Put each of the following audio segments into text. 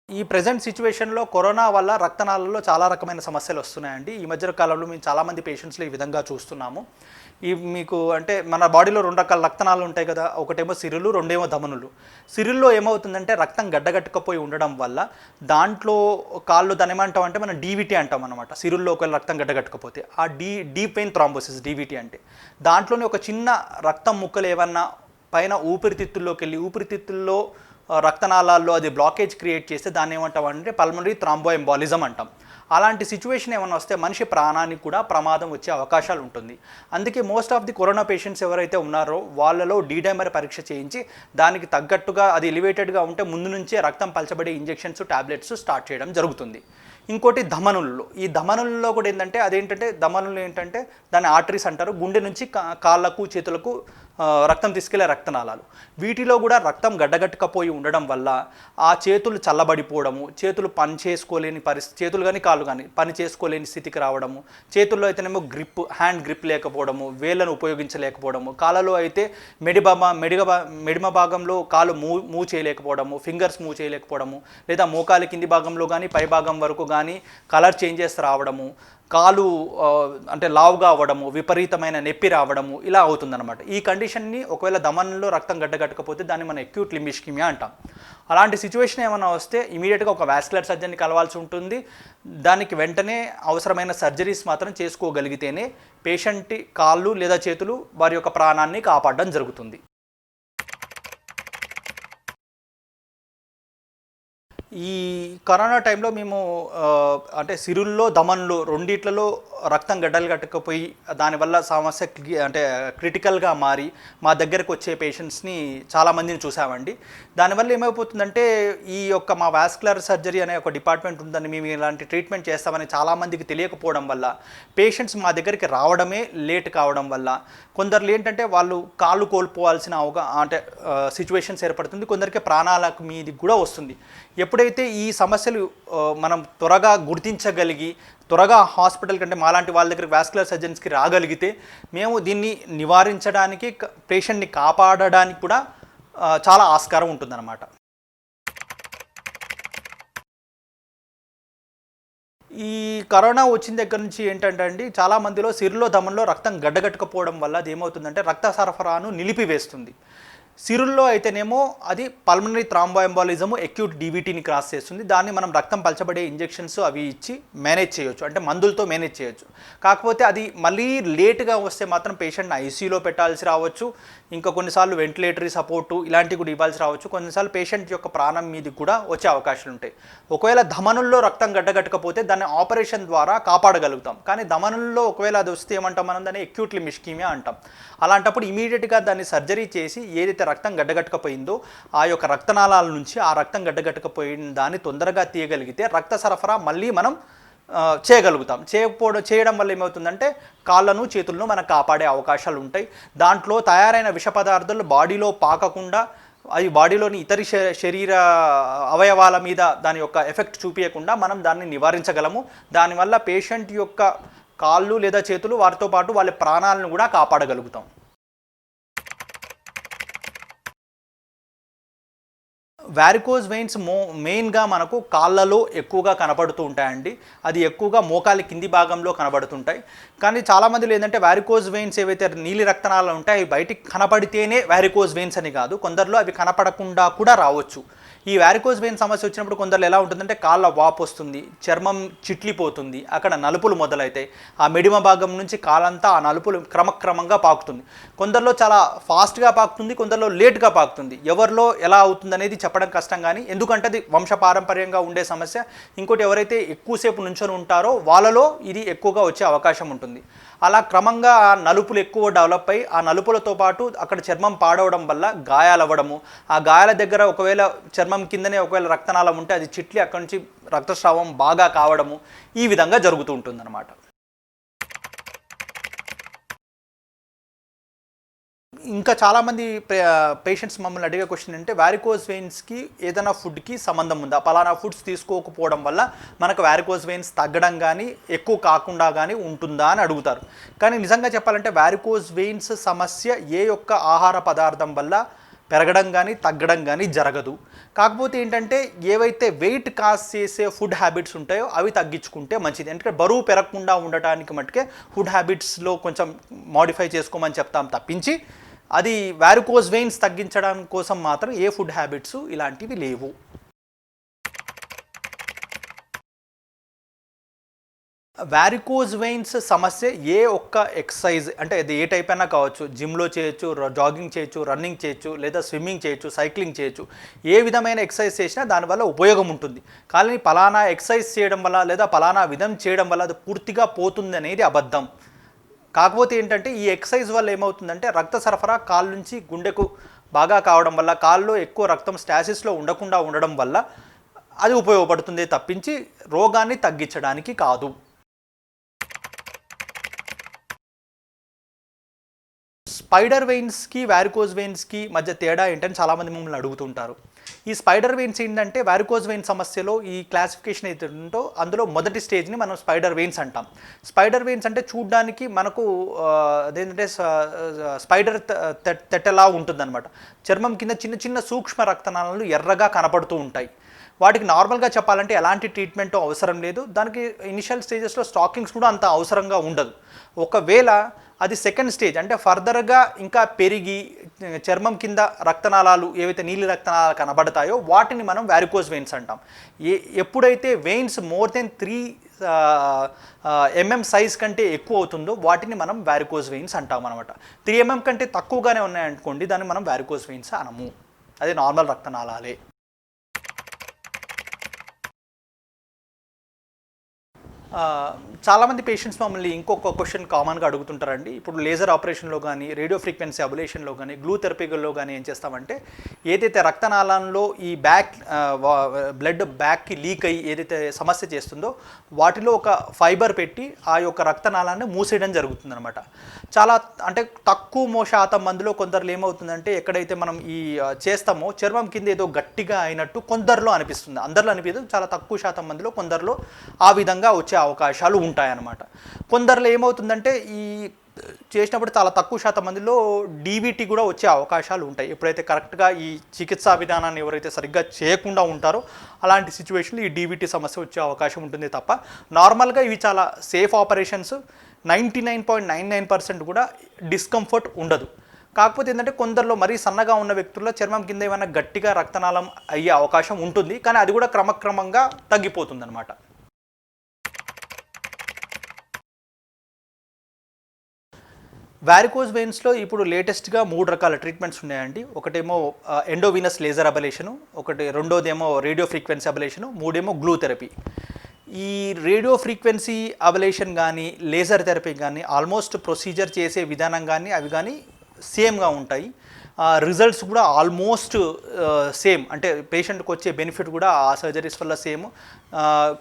ఈ ప్రెజెంట్ సిట్యుయేషన్‌లో కరోనా వల్ల రక్తనాళాల్లో చాలా రకమైన సమస్యలు వస్తున్నాయండి. ఈ మధ్య కాలంలో మేము చాలామంది పేషెంట్స్‌లో ఈ విధంగా చూస్తున్నాము. మీకు అంటే మన బాడీలో 2 రకాల రక్తనాళాలు ఉంటాయి కదా! ఒకటేమో సిరులు, రెండేమో ధమనులు. సిరుల్లో ఏమవుతుందంటే రక్తం గడ్డగట్టుకుపోయి ఉండడం వల్ల దాంట్లో కాళ్ళు దాన్నేమంటామంటే మనం డీవీటీ అంటామనమాట. సిరుల్లో ఒకవేళ రక్తం గడ్డగట్టుకపోతే. ఆ డీప్ వెయిన్ థ్రాంబోసిస్ డీవీటీ అంటే. దాంట్లోని ఒక చిన్న రక్తం ముక్కలు ఏవన్నా పైన ఊపిరితిత్తుల్లోకెళ్ళి ఊపిరితిత్తుల్లో రక్తనాళాల్లో అది బ్లాకేజ్ క్రియేట్ చేస్తే దాన్ని ఏమంటామంటే పల్మనరీ థ్రాంబోఎంబాలిజం అంటాం. అలాంటి సిచ్యువేషన్ ఏమైనా వస్తే మనిషి ప్రాణానికి కూడా ప్రమాదం వచ్చే అవకాశాలు ఉంటుంది. అందుకే most of the corona patients ఎవరైతే ఉన్నారో వాళ్ళలో డైమర్ పరీక్ష చేయించి దానికి తగ్గట్టుగా అది ఎలివేటెడ్గా ఉంటే ముందు నుంచే రక్తం పలచబడే ఇంజెక్షన్స్ టాబ్లెట్స్ స్టార్ట్ చేయడం జరుగుతుంది. ఇంకోటి ధమనుల్లో, ఈ ధమనుల్లో కూడా ఏంటంటే అదేంటంటే ధమనులు ఏంటంటే దాన్ని ఆర్టరీస్ అంటారు. గుండె నుంచి కాళ్ళకు చేతులకు రక్తం తీసుకెళ్లే రక్తనాళాలు. వీటిలో కూడా రక్తం గడ్డగట్టుకపోయి ఉండడం వల్ల ఆ చేతులు చల్లబడిపోవడము, చేతులు పని చేసుకోలేని పరిస్థితి, చేతులు కానీ కాళ్ళు కానీ పని చేసుకోలేని స్థితికి రావడము, చేతుల్లో అయితేనేమో హ్యాండ్ గ్రిప్ లేకపోవడము, వేళ్ళను ఉపయోగించలేకపోవడము, కాళ్ళలో అయితే మెడిమ భాగంలో కాలు మూవ్ చేయలేకపోవడము, ఫింగర్స్ మూవ్ చేయలేకపోవడము, లేదా మోకాలి కింది భాగంలో కానీ పై భాగం వరకు కానీ కలర్ చేంజెస్ రావడము, కాలు అంటే లావుగా అవ్వడము, విపరీతమైన నొప్పి రావడము ఇలా అవుతుందన్నమాట. ఈ కండిషన్ని ఒకవేళ ధమనంలో రక్తం గడ్డగట్టకపోతే దాన్ని మనం అక్యూట్ లింబ్ ఇస్కిమియా అంటాం. అలాంటి సిచ్యువేషన్ ఏమైనా వస్తే ఇమీడియట్గా ఒక వాస్కులర్ సర్జన్ని కలవాల్సి ఉంటుంది. దానికి వెంటనే అవసరమైన సర్జరీస్ మాత్రం చేసుకోగలిగితేనే పేషెంట్ కాళ్ళు లేదా చేతులు వారి యొక్క ప్రాణాన్ని కాపాడడం జరుగుతుంది. ఈ కరోనా టైంలో మేము అంటే సిరుల్లో, ధమన్లో రెండిట్లలో రక్తం గడ్డలు కట్టకపోయి దానివల్ల సమస్య అంటే క్రిటికల్గా మారి మా దగ్గరకు వచ్చే పేషెంట్స్ని చాలామందిని చూసామండి. దానివల్ల ఏమైపోతుందంటే ఈ యొక్క మా వాస్కులర్ సర్జరీ అనే ఒక డిపార్ట్మెంట్ ఉందని, మేము ఇలాంటి ట్రీట్మెంట్ చేస్తామని చాలామందికి తెలియకపోవడం వల్ల పేషెంట్స్ మా దగ్గరికి రావడమే లేట్ కావడం వల్ల కొందరు ఏంటంటే వాళ్ళు కాళ్ళు కోల్పోవాల్సిన అంటే సిచ్యువేషన్స్ ఏర్పడుతుంది. కొందరికి ప్రాణాలకు మీది కూడా వస్తుంది. ఎప్పుడైతే ఈ సమస్యలు మనం త్వరగా గుర్తించగలిగి త్వరగా హాస్పిటల్ కంటే మాలాంటి వాళ్ళ దగ్గర వాస్కులర్ సర్జన్స్కి రాగలిగితే మేము దీన్ని నివారించడానికి, పేషెంట్ని కాపాడడానికి కూడా చాలా ఆస్కారం ఉంటుందన్నమాట. ఈ కరోనా వచ్చిన దగ్గర నుంచి ఏంటంటే అండి చాలామందిలో సిరులో, ధమన్లో రక్తం గడ్డగట్టుకపోవడం వల్ల అది ఏమవుతుందంటే రక్త సరఫరాను నిలిపివేస్తుంది. సిరుల్లో అయితేనేమో అది పల్మనరీ థ్రాంబోఎంబాలిజం అక్యూట్ డీవీటీని క్రాస్ చేస్తుంది. దాన్ని మనం రక్తం పలచబడే ఇంజెక్షన్స్ అవి ఇచ్చి మేనేజ్ చేయొచ్చు, అంటే మందులతో మేనేజ్ చేయొచ్చు. కాకపోతే అది మళ్ళీ లేట్గా వస్తే మాత్రం పేషెంట్ని ఐసీయూలో పెట్టాల్సి రావచ్చు. ఇంకా కొన్నిసార్లు వెంటిలేటరీ సపోర్టు ఇలాంటివి కూడా ఇవ్వాల్సి రావచ్చు. కొన్నిసార్లు పేషెంట్ యొక్క ప్రాణం మీదకి కూడా వచ్చే అవకాశాలు ఉంటాయి. ఒకవేళ ధమనుల్లో రక్తం గడ్డగట్టకపోతే దాన్ని ఆపరేషన్ ద్వారా కాపాడగలుగుతాం. కానీ ధమనుల్లో ఒకవేళ అది వస్తే ఏమంటాం మనం దాన్ని అక్యూట్ లింబ్ ఇస్కిమియా అంటాం. అలాంటప్పుడు ఇమీడియట్గా దాన్ని సర్జరీ చేసి ఏదైతే రక్తం గడ్డగట్టకపోయిందో ఆ యొక్క రక్తనాళాల నుంచి ఆ రక్తం గడ్డగట్టకపోయిన దాన్ని తొందరగా తీయగలిగితే రక్త సరఫరా మళ్ళీ మనం చేయగలుగుతాం. చేయడం వల్ల ఏమవుతుందంటే కాళ్ళను, చేతులను మనం కాపాడే అవకాశాలు ఉంటాయి. దాంట్లో తయారైన విష పదార్థాలు బాడీలో పాకకుండా అది బాడీలోని ఇతర శరీర అవయవాల మీద దాని యొక్క ఎఫెక్ట్ చూపించకుండా మనం దాన్ని నివారించగలము. దానివల్ల పేషెంట్ యొక్క కాళ్ళు లేదా చేతులు వారితో పాటు వాళ్ళ ప్రాణాలను కూడా కాపాడగలుగుతాం. వారికోజ్ వెయిన్స్ మెయిన్గా మనకు కాళ్ళలో ఎక్కువగా కనబడుతూ ఉంటాయండి. అది ఎక్కువగా మోకాలి కింది భాగంలో కనబడుతుంటాయి. కానీ చాలామందిలో ఏంటంటే వారికోజ్ వెయిన్స్ ఏవైతే నీలి రక్తనాళాలు ఉంటాయి అవి బయటికి కనపడితేనే వారికోజ్ వెయిన్స్ అని కాదు, కొందరిలో అవి కనపడకుండా కూడా రావచ్చు. ఈ వారికోజ్ వెయిన్ సమస్య వచ్చినప్పుడు కొందరు ఎలా ఉంటుందంటే కాళ్ళ వాపు వస్తుంది, చర్మం చిట్లిపోతుంది, అక్కడ నలుపులు మొదలవుతాయి. ఆ మెడిమ భాగం నుంచి కాలంతా ఆ నలుపులు క్రమక్రమంగా పాకుతుంది. కొందరిలో చాలా ఫాస్ట్గా పాకుతుంది, కొందరిలో లేట్గా పాకుతుంది. ఎవరిలో ఎలా అవుతుంది అనేది చెప్పడం కష్టం, కానీ ఎందుకంటే అది వంశపారంపర్యంగా ఉండే సమస్య. ఇంకోటి ఎవరైతే ఎక్కువసేపు నుంచొని ఉంటారో వాళ్ళలో ఇది ఎక్కువగా వచ్చే అవకాశం ఉంటుంది. అలా క్రమంగా ఆ నలుపులు ఎక్కువ డెవలప్ అయ్యి ఆ నలుపులతో పాటు అక్కడ చర్మం పాడవడం వల్ల గాయాలు అవ్వడము, ఆ గాయాల దగ్గర ఒకవేళ చర్మం కిందనే ఒకవేళ రక్తనాళం ఉంటే అది చిట్లి అక్కడి నుంచి రక్తస్రావం బాగా కావడము ఈ విధంగా జరుగుతూ ఉంటుందన్నమాట. ఇంకా చాలామంది పేషెంట్స్ మమ్మల్ని అడిగే క్వశ్చన్ అంటే వారికోజ్ వెయిన్స్కి ఏదైనా ఫుడ్కి సంబంధం ఉందా, పలానా ఫుడ్స్ తీసుకోకపోవడం వల్ల మనకు వారికోజ్ వెయిన్స్ తగ్గడం కానీ ఎక్కువ కాకుండా కానీ ఉంటుందా అని అడుగుతారు. కానీ నిజంగా చెప్పాలంటే వారికోజ్ వెయిన్స్ సమస్య ఏ యొక్క ఆహార పదార్థం వల్ల పెరగడం కానీ తగ్గడం కానీ జరగదు. కాకపోతే ఏంటంటే ఏవైతే వెయిట్ కాజ్ చేసే ఫుడ్ హ్యాబిట్స్ ఉంటాయో అవి తగ్గించుకుంటే మంచిది. ఎందుకంటే బరువు పెరగకుండా ఉండటానికి మట్టుకే ఫుడ్ హ్యాబిట్స్లో కొంచెం మోడిఫై చేసుకోమని చెప్తాం తప్పించి అది వారికోజ్ వెయిన్స్ తగ్గించడం కోసం మాత్రం ఏ ఫుడ్ హ్యాబిట్స్ ఇలాంటివి లేవు. వారికోజ్ వెయిన్స్ సమస్య ఏ ఒక్క ఎక్సర్సైజ్ అంటే అది ఏ టైప్ అయినా కావచ్చు, జిమ్లో చేయొచ్చు, జాగింగ్ చేయొచ్చు, రన్నింగ్ చేయొచ్చు, లేదా స్విమ్మింగ్ చేయొచ్చు, సైక్లింగ్ చేయొచ్చు, ఏ విధమైన ఎక్సర్సైజ్ చేసినా దానివల్ల ఉపయోగం ఉంటుంది. కానీ పలానా ఎక్సర్సైజ్ చేయడం వల్ల లేదా పలానా విధం చేయడం వల్ల అది పూర్తిగా పోతుంది అనేది అబద్ధం. కాకపోతే ఏంటంటే ఈ ఎక్సర్సైజ్ వల్ల ఏమవుతుందంటే రక్త సరఫరా కాళ్ళ నుంచి గుండెకు బాగా కావడం వల్ల, కాళ్ళలో ఎక్కువ రక్తం స్టాసిస్లో ఉండకుండా ఉండడం వల్ల అది ఉపయోగపడుతుంది తప్పించి రోగాన్ని తగ్గించడానికి కాదు. స్పైడర్ వెయిన్స్కి వారికోజ్ వెయిన్స్కి మధ్య తేడా ఏంటని చాలామంది మమ్మల్ని అడుగుతుంటారు. ఈ స్పైడర్ వెయిన్స్ ఏంటంటే వారికోజ్ వెయిన్ సమస్యలో ఈ క్లాసిఫికేషన్ అయితే ఉందో అందులో మొదటి స్టేజ్ని మనం స్పైడర్ వెయిన్స్ అంటాం. స్పైడర్ వెయిన్స్ అంటే చూడ్డానికి మనకు అదేంటంటే స్పైడర్ తెట్టలా ఉంటుందన్నమాట. చర్మం కింద చిన్న చిన్న సూక్ష్మ రక్తనాళాలు ఎర్రగా కనపడుతూ ఉంటాయి. వాటికి నార్మల్గా చెప్పాలంటే ఎలాంటి ట్రీట్మెంట్ అవసరం లేదు. దానికి ఇనిషియల్ స్టేజెస్లో స్టాకింగ్స్ కూడా అంత అవసరంగా ఉండదు. ఒకవేళ అది సెకండ్ స్టేజ్ అంటే ఫర్దర్గా ఇంకా పెరిగి చర్మం కింద రక్తనాళాలు ఏవైతే నీలి రక్తనాళాలు కనబడతాయో వాటిని మనం వారికోజ్ వెయిన్స్ అంటాం. ఎప్పుడైతే veins more than 3 mm size కంటే ఎక్కువ అవుతుందో వాటిని మనం వారికోజ్ వెయిన్స్ అంటాం అనమాట. 3 mm కంటే తక్కువగానే ఉన్నాయనుకోండి దాన్ని మనం వారికోజ్ వెయిన్స్ అనము. అది నార్మల్ రక్తనాళాలే. చాలామంది పేషెంట్స్ మమ్మల్ని ఇంకొక క్వశ్చన్ కామన్గా అడుగుతుంటారండి. ఇప్పుడు లేజర్ ఆపరేషన్లో కానీ, రేడియో ఫ్రీక్వెన్సీ అబులేషన్లో కానీ, గ్లూ థెరపీలో కానీ ఏం చేస్తామంటే ఏదైతే రక్తనాళంలో ఈ బ్లడ్ బ్యాక్కి లీక్ అయ్యి ఏదైతే సమస్య చేస్తుందో వాటిలో ఒక ఫైబర్ పెట్టి ఆ యొక్క రక్తనాళాన్ని మూసేయడం జరుగుతుందన్నమాట. చాలా అంటే తక్కువ శాతం మందిలో కొందరు ఏమవుతుందంటే ఎక్కడైతే మనం ఈ చేస్తామో చర్మం కింద ఏదో గట్టిగా అయినట్టు కొందరిలో అనిపిస్తుంది. అందరిలో అనిపించదు, చాలా తక్కువ శాతం మందిలో కొందరిలో ఆ విధంగా వచ్చే అవకాశాలు ఉంటాయన్నమాట. కొందరిలో ఏమవుతుందంటే ఈ చేసినప్పుడు చాలా తక్కువ శాతం మందిలో డీవీటీ కూడా వచ్చే అవకాశాలు ఉంటాయి. ఎప్పుడైతే కరెక్ట్గా ఈ చికిత్సా విధానాన్ని ఎవరైతే సరిగ్గా చేయకుండా ఉంటారో అలాంటి సిచ్యువేషన్లో ఈ డీవీటీ సమస్య వచ్చే అవకాశం ఉంటుంది తప్ప నార్మల్గా ఇవి చాలా సేఫ్ ఆపరేషన్స్. 99.99% కూడా డిస్కంఫర్ట్ ఉండదు. కాకపోతే ఏంటంటే కొందరిలో మరీ సన్నగా ఉన్న వ్యక్తుల్లో చర్మం కింద ఏమైనా గట్టిగా రక్తనాళం అయ్యే అవకాశం ఉంటుంది, కానీ అది కూడా క్రమక్రమంగా తగ్గిపోతుంది అన్నమాట. వారికోజ్ వెయిన్స్లో ఇప్పుడు లేటెస్ట్గా 3 రకాల ట్రీట్మెంట్స్ ఉన్నాయండి. ఒకటేమో ఎండోవీనస్ లేజర్ అబలేషను, రెండోదేమో రేడియో ఫ్రీక్వెన్సీ అబలేషను, మూడేమో గ్లూ థెరపీ. ఈ రేడియో ఫ్రీక్వెన్సీ అబలేషన్ కానీ లేజర్ థెరపీ కానీ ఆల్మోస్ట్ ప్రొసీజర్ చేసే విధానం కానీ అవి కానీ సేమ్గా ఉంటాయి. రిజల్ట్స్ కూడా ఆల్మోస్ట్ సేమ్, అంటే పేషెంట్కి వచ్చే బెనిఫిట్ కూడా ఆ సర్జరీస్ వల్ల సేమ్.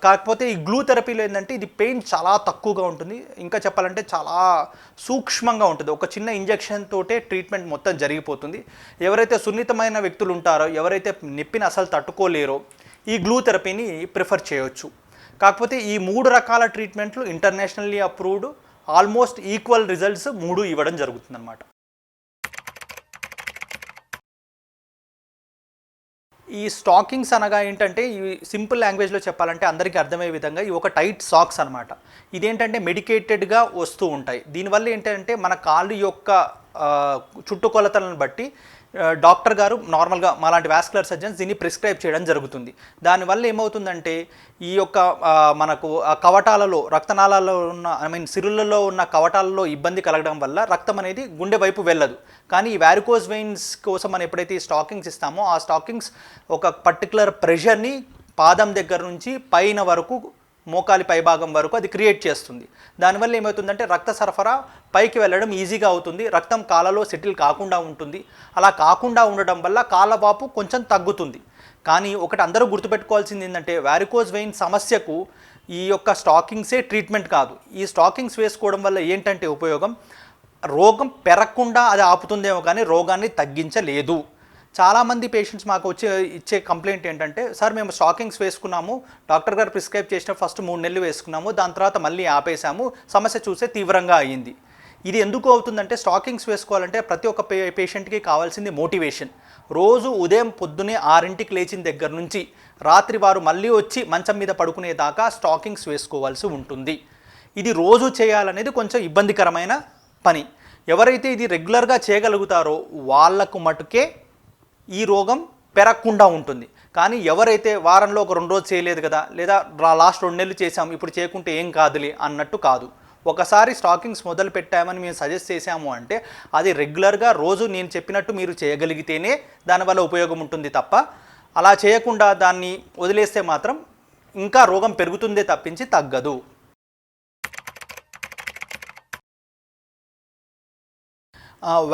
కాకపోతే ఈ గ్లూ థెరపీలో ఏంటంటే ఇది పెయిన్ చాలా తక్కువగా ఉంటుంది, ఇంకా చెప్పాలంటే చాలా సూక్ష్మంగా ఉంటుంది. ఒక చిన్న ఇంజెక్షన్ తోటే ట్రీట్మెంట్ మొత్తం జరిగిపోతుంది. ఎవరైతే సున్నితమైన వ్యక్తులు ఉంటారో, ఎవరైతే నొప్పిని అసలు తట్టుకోలేరో ఈ గ్లూ థెరపీని ప్రిఫర్ చేయొచ్చు. కాకపోతే ఈ 3 రకాల ట్రీట్మెంట్లు internationally approved, almost equal results 3 ఇవ్వడం జరుగుతుందన్నమాట. ఈ స్టాకింగ్స్ అనగా ఏంటంటే ఈ సింపుల్ లాంగ్వేజ్లో చెప్పాలంటే అందరికీ అర్థమయ్యే విధంగా ఇవి ఒక టైట్ సాక్స్ అనమాట. ఇదేంటంటే మెడికేటెడ్గా వస్తూ ఉంటాయి. దీనివల్ల ఏంటంటే మన కాళ్ళు యొక్క చుట్టుకొలతలను బట్టి డాక్టర్ గారు నార్మల్గా మాలాంటి వాస్కులర్ సర్జన్స్ దీన్ని ప్రిస్క్రైబ్ చేయడం జరుగుతుంది. దానివల్ల ఏమవుతుందంటే ఈ యొక్క మనకు కవటాలలో రక్తనాళాల్లో ఉన్న సిరులలో ఉన్న కవటాలలో ఇబ్బంది కలగడం వల్ల రక్తం అనేది గుండె వైపు వెళ్ళదు. కానీ ఈ వారికోజ్ వెయిన్స్ కోసం మనం ఎప్పుడైతే ఈ స్టాకింగ్స్ ఇస్తామో ఆ స్టాకింగ్స్ ఒక పర్టికులర్ ప్రెషర్ని పాదం దగ్గర నుంచి పైన వరకు మోకాలి పైభాగం వరకు అది క్రియేట్ చేస్తుంది. దానివల్ల ఏమవుతుందంటే రక్త సరఫరా పైకి వెళ్ళడం ఈజీగా అవుతుంది, రక్తం కాళ్ళలో సెటిల్ కాకుండా ఉంటుంది. అలా కాకుండా ఉండడం వల్ల కాళ్ళవాపు కొంచెం తగ్గుతుంది. కానీ ఒకటి అందరూ గుర్తుపెట్టుకోవాల్సింది ఏంటంటే వారికోజ్ వెయిన్ సమస్యకు ఈ యొక్క స్టాకింగ్సే ట్రీట్మెంట్ కాదు. ఈ స్టాకింగ్స్ వేసుకోవడం వల్ల ఏంటంటే ఉపయోగం, రోగం పెరగకుండా అది ఆపుతుందేమో కానీ రోగాన్ని తగ్గించలేదు. చాలామంది పేషెంట్స్ మాకు ఇచ్చే కంప్లైంట్ ఏంటంటే, సార్ మేము స్టాకింగ్స్ వేసుకున్నాము, డాక్టర్ గారు ప్రిస్క్రైబ్ చేసిన ఫస్ట్ 3 నెలలు వేసుకున్నాము, దాని తర్వాత మళ్ళీ ఆపేసాము, సమస్య చూస్తే తీవ్రంగా అయ్యింది. ఇది ఎందుకు అవుతుందంటే స్టాకింగ్స్ వేసుకోవాలంటే ప్రతి ఒక్క పేషెంట్కి కావాల్సింది మోటివేషన్. రోజు ఉదయం పొద్దునే 6ంటికి లేచిన దగ్గర నుంచి రాత్రి వారు మళ్ళీ వచ్చి మంచం మీద పడుకునేదాకా స్టాకింగ్స్ వేసుకోవాల్సి ఉంటుంది. ఇది రోజు చేయాలనేది కొంచెం ఇబ్బందికరమైన పని. ఎవరైతే ఇది రెగ్యులర్గా చేయగలుగుతారో వాళ్ళకు మటుకే ఈ రోగం పెరగకుండా ఉంటుంది. కానీ ఎవరైతే వారంలో ఒక 2 రోజులు చేయలేదు కదా, లేదా లాస్ట్ 2 నెలలు చేసాము ఇప్పుడు చేయకుంటే ఏం కాదులే అన్నట్టు కాదు. ఒకసారి స్టాకింగ్స్ మొదలు పెట్టామని మేము సజెస్ట్ చేశాము అంటే అది రెగ్యులర్గా రోజు నేను చెప్పినట్టు మీరు చేయగలిగితేనే దానివల్ల ఉపయోగం ఉంటుంది తప్ప అలా చేయకుండా దాన్ని వదిలేస్తే మాత్రం ఇంకా రోగం పెరుగుతుందే తప్పించి తగ్గదు.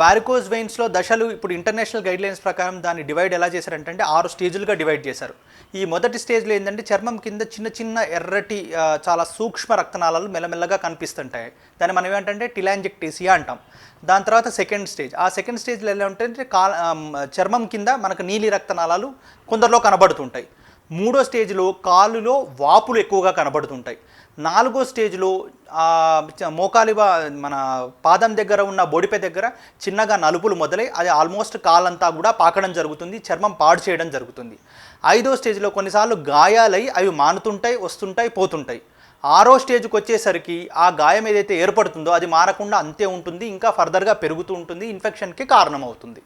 వారికోజ్ వెయిన్స్లో దశలు ఇప్పుడు ఇంటర్నేషనల్ గైడ్లైన్స్ ప్రకారం దాన్ని డివైడ్ ఎలా చేశారంటే 6 స్టేజ్లుగా డివైడ్ చేశారు. ఈ మొదటి స్టేజ్లో ఏంటంటే చర్మం కింద చిన్న చిన్న ఎర్రటి చాలా సూక్ష్మ రక్తనాళాలు మెల్లమెల్లగా కనిపిస్తుంటాయి. దాన్ని మనం ఏమంటే టిలాంజెక్టేసియా అంటాం. దాని తర్వాత సెకండ్ స్టేజ్. ఆ సెకండ్ స్టేజ్లో ఎలా ఉంటుందంటే చర్మం కింద మనకు నీలి రక్తనాళాలు కొందరిలో కనబడుతుంటాయి. మూడో స్టేజ్లో కాలులో వాపులు ఎక్కువగా కనబడుతుంటాయి. నాలుగో స్టేజ్లో మన పాదం దగ్గర ఉన్న బొడిపె దగ్గర చిన్నగా నలుపులు మొదలై అది ఆల్మోస్ట్ కాలంతా కూడా పాకడం జరుగుతుంది, చర్మం పాడు చేయడం జరుగుతుంది. ఐదో స్టేజ్లో కొన్నిసార్లు గాయాలై అవి మానుతుంటాయి, వస్తుంటాయి, పోతుంటాయి. ఆరో స్టేజ్కి వచ్చేసరికి ఆ గాయం ఏదైతే ఏర్పడుతుందో అది మారకుండా అంతే ఉంటుంది, ఇంకా ఫర్దర్గా పెరుగుతూ ఉంటుంది, ఇన్ఫెక్షన్కి కారణమవుతుంది.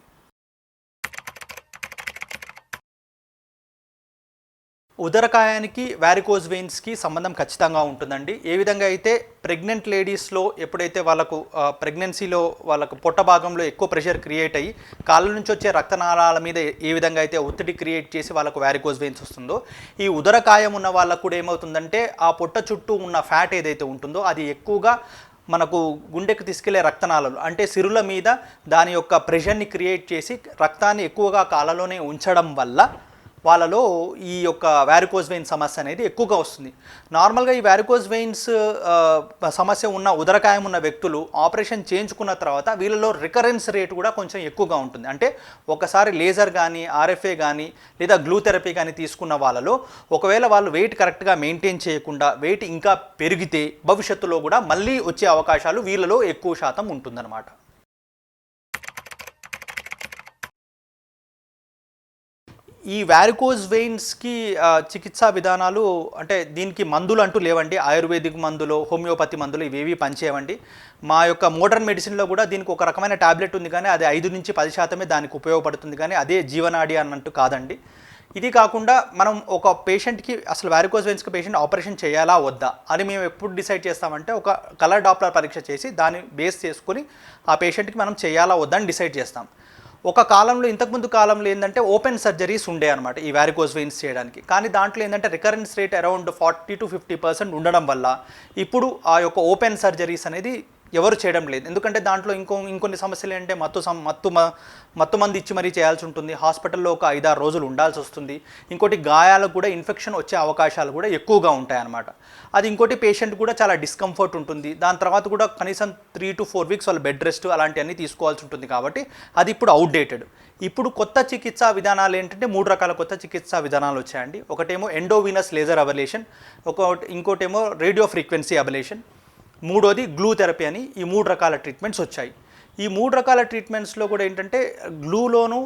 ఉదరకాయానికి వారికోజ్ వెయిన్స్కి సంబంధం ఖచ్చితంగా ఉంటుందండి. ఏ విధంగా అయితే ప్రెగ్నెంట్ లేడీస్లో ఎప్పుడైతే వాళ్ళకు ప్రెగ్నెన్సీలో వాళ్ళకు పొట్ట భాగంలో ఎక్కువ ప్రెషర్ క్రియేట్ అయ్యి కాళ్ళ నుంచి వచ్చే రక్తనాళాల మీద ఏ విధంగా అయితే ఒత్తిడి క్రియేట్ చేసి వాళ్ళకు వారికోజ్ వెయిన్స్ వస్తుందో, ఈ ఉదరకాయం ఉన్న వాళ్ళకు కూడా ఏమవుతుందంటే ఆ పొట్ట చుట్టూ ఉన్న ఫ్యాట్ ఏదైతే ఉంటుందో అది ఎక్కువగా మనకు గుండెకు తీసుకెళ్లే రక్తనాళాలు అంటే సిరుల మీద దాని యొక్క ప్రెషర్ని క్రియేట్ చేసి రక్తాన్ని ఎక్కువగా కాళ్ళలోనే ఉంచడం వల్ల వాళ్ళలో ఈ యొక్క వారికోజ్ వెయిన్ సమస్య అనేది ఎక్కువగా వస్తుంది. నార్మల్గా ఈ వారికోజ్ వెయిన్స్ సమస్య ఉన్న ఉదరకాయం ఉన్న వ్యక్తులు ఆపరేషన్ చేయించుకున్న తర్వాత వీళ్ళలో రికరెన్స్ రేట్ కూడా కొంచెం ఎక్కువగా ఉంటుంది. అంటే ఒకసారి లేజర్ కానీ ఆర్ఎఫ్ఏ కానీ లేదా గ్లూ థెరపీ కానీ తీసుకున్న వాళ్ళలో ఒకవేళ వాళ్ళు వెయిట్ కరెక్ట్గా మెయింటైన్ చేయకుండా వెయిట్ ఇంకా పెరిగితే భవిష్యత్తులో కూడా మళ్ళీ వచ్చే అవకాశాలు వీళ్ళలో ఎక్కువ శాతం ఉంటుందన్నమాట. ఈ వారికోజ్ వెయిన్స్కి చికిత్సా విధానాలు అంటే దీనికి మందులు అంటూ లేవండి. ఆయుర్వేదిక్ మందులు, హోమియోపతి మందులు ఇవేవి పనిచేయవండి. మా యొక్క మోడర్న్ మెడిసిన్లో కూడా దీనికి ఒక రకమైన ట్యాబ్లెట్ ఉంది, కానీ అది 5 నుంచి 10% దానికి ఉపయోగపడుతుంది, కానీ అదే జీవనాడి అన్నట్టు కాదండి. ఇది కాకుండా మనం ఒక పేషెంట్కి అసలు వారికోజ్ వెయిన్స్కి పేషెంట్ ఆపరేషన్ చేయాలా వద్దా అని మేము ఎప్పుడు డిసైడ్ చేస్తామంటే ఒక కలర్ డాప్లర్ పరీక్ష చేసి దాన్ని బేస్ చేసుకొని ఆ పేషెంట్కి మనం చేయాలా వద్దా అని డిసైడ్ చేస్తాం. ఒక కాలంలో ఇంతకుముందు కాలంలో ఏంటంటే ఓపెన్ సర్జరీస్ ఉండే అనమాట ఈ వారికోజ్ వెయిన్స్ చేయడానికి. కానీ దాంట్లో ఏంటంటే రికరెన్స్ రేట్ అరౌండ్ 40 to 50% ఉండడం వల్ల ఇప్పుడు ఆ యొక్క ఓపెన్ సర్జరీస్ అనేది ఎవరు చేయడం లేదు. ఎందుకంటే దాంట్లో ఇంకొన్ని సమస్యలు ఏంటంటే మత్తు మంది ఇచ్చి మరీ చేయాల్సి ఉంటుంది, హాస్పిటల్లో ఒక 5-6 రోజులు ఉండాల్సి వస్తుంది. ఇంకోటి గాయాలకు కూడా ఇన్ఫెక్షన్ వచ్చే అవకాశాలు కూడా ఎక్కువగా ఉంటాయి అన్నమాట. అది ఇంకోటి పేషెంట్ కూడా చాలా డిస్కంఫర్ట్ ఉంటుంది. దాని తర్వాత కూడా కనీసం 3 to 4 weeks వాళ్ళు బెడ్ రెస్ట్ అలాంటివన్నీ తీసుకోవాల్సి ఉంటుంది. కాబట్టి అది ఇప్పుడు అవుట్డేటెడ్. ఇప్పుడు కొత్త చికిత్సా విధానాలు ఏంటంటే 3 రకాల కొత్త చికిత్సా విధానాలు వచ్చాయండి. ఒకటేమో ఎండోవీనస్ లేజర్ అబలేషన్, ఇంకోటేమో రేడియో ఫ్రీక్వెన్సీ అబలేషన్, మూడోది గ్లూ థెరపీ అని ఈ 3 రకాల ట్రీట్మెంట్స్ వచ్చాయి. ఈ 3 రకాల ట్రీట్మెంట్స్లో కూడా ఏంటంటే గ్లూలోను